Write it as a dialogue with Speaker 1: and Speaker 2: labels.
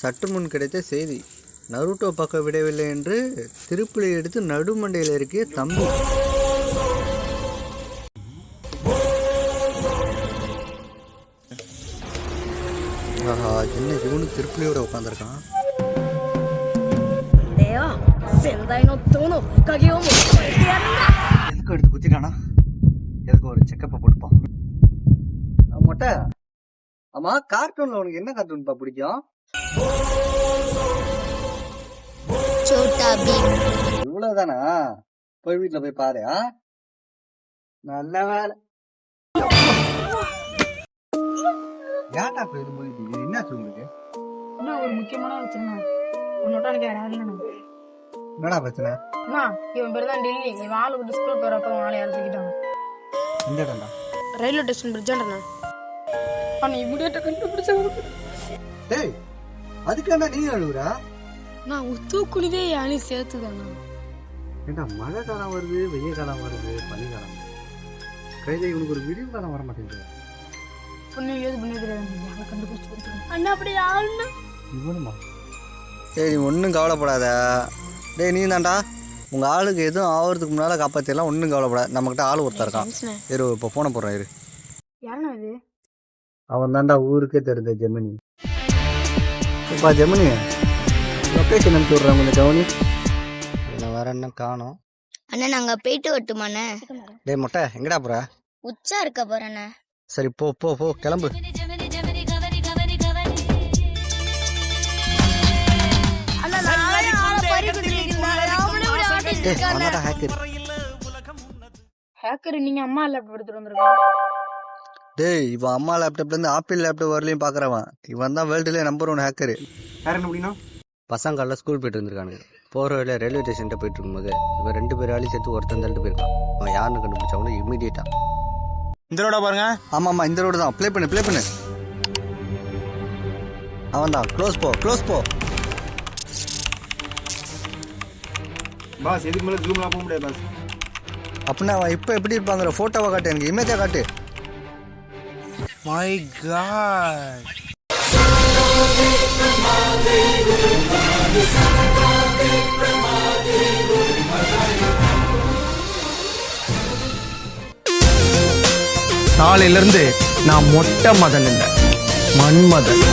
Speaker 1: சற்று முன் கிடைத்த செய்தி. நருட்டோ பக்கம் விடவில்லை என்று திருப்புளி எடுத்து நடுமண்டையில் இருக்கிய தம்பி. ஆஹா, என்ன இவனு திருப்புளியோட உட்காந்துருக்கான். எதுக்கு எடுத்து குத்திட்டானா? எதுக்கு ஒரு செக்கப்பை போட்டுப்பான். மொட்டை, ஆமா கார்ட்டூன்ல உனக்கு என்ன கார்ட்டூன்பா பிடிக்கும்? இவ்வளவுதானா? போய் வீட்டுல போய் பாரு. நல்ல வேலை. ஏன்டா போய் இது போயிட்டு என்னாச்சு உங்களுக்கு?
Speaker 2: ஒரு முக்கியமான பிரச்சனை. உன்னோட எனக்கு யாரும்
Speaker 1: என்னடா பிரச்சனை?
Speaker 2: இவன் பேர் தான் டெல்லி. இவன் ஆளு விட்டு ஸ்கூல் போறப்ப ஆளை யாரும் தூக்கிட்டாங்க.
Speaker 1: எந்த இடம்டா?
Speaker 2: Railway station பிரிட்ஜாண்டா. நீ இமிடியேட்டா கண்டுபிடிச்ச.
Speaker 1: டேய், அதுக்கான நீ அழுகுறா?
Speaker 2: நான் தூக்குனிவே யானி சேர்த்துதானா?
Speaker 1: ஏண்டா, மழை காலம் வருது, வெய்ய காலம் வருது, பனிக்காலம். கையில இவனுக்கு ஒரு விடிவு காலம் வர மாட்டேங்குது.
Speaker 2: பொண்ணு ஏது பண்ணிடுறேன் கண்டுபிடிச்சு கொடுத்துருவேன். அண்ணா அப்படி ஆளுன்னா
Speaker 1: இவனுமா? சரி, ஒன்றும் கவலைப்படாத. டேய், நீ தான்டா உங்கள் ஆளுக்கு எதுவும் ஆகிறதுக்கு முன்னால் காப்பாற்றிடலாம். ஒன்றும் கவலைப்படாது. நம்மக்கிட்ட ஆள் ஒருத்தர் இருக்கான். இரு, இப்போ ஃபோனை போடுறேன். இரு.
Speaker 2: யாருண்ணா இது?
Speaker 1: அவன் தான்டா ஊருக்கே தெரிஞ்ச ஜெமினி. இப்போ ஜெமினி லொக்கேஷன் அனுப்பிச்சு விட்றேன். கொஞ்சம் கவனி. நான் வேற என்ன காணோம்.
Speaker 3: அண்ணா நாங்க போயிட்டு வரட்டுமாண்ணே?
Speaker 1: டேய் மொட்டை, எங்கடா போற?
Speaker 3: உச்சா இருக்க போறேண்ணே.
Speaker 1: சரி, போ போ போ, கிளம்பு.
Speaker 2: ஹேக்கர் நீங்க அம்மா லேப்டாப் எடுத்துட்டு வந்திருக்கோம்.
Speaker 1: டேய், இவன் அம்மா லேப்டாப்ல இருந்து ஆப்பிள் லேப்டாப் வரலையும் பாக்குறவன். இவன் தான் வேர்ல்டுலேயே நம்பர் 1 ஹேக்கரு. வேற என்ன அப்படின்னா? பசங்க காலைல ஸ்கூல் போயிட்டு இருந்திருக்கானுங்க. போற வழியில ரயில்வே ஸ்டேஷன் போயிட்டு இருக்கும்போது இவன் 2 பேராலையும் சேர்த்து ஒருத்தன் தள்ளிட்டு போயிருக்கான். அவன் யாருன்னு கண்டுபிடிச்சவனு இமீடியட்டா
Speaker 4: இந்த ரோடா பாருங்க.
Speaker 1: ஆமா, இந்த ரோடு தான். ப்ளே பண்ணு. அவன் தான். க்ளோஸ் போ.
Speaker 4: பாஸ், எதுக்கு மேல ஜூம்லாம் போக முடியாது பாஸ்.
Speaker 1: அப்படின்னா அவன் இப்போ எப்படி இருப்பாங்கிற போட்டோவை காட்டு, எனக்கு இமேஜா காட்டு.
Speaker 4: My god.
Speaker 5: நாளையிலிருந்து நான் மொட்டை மதன் இல்லை, மண்மதன்.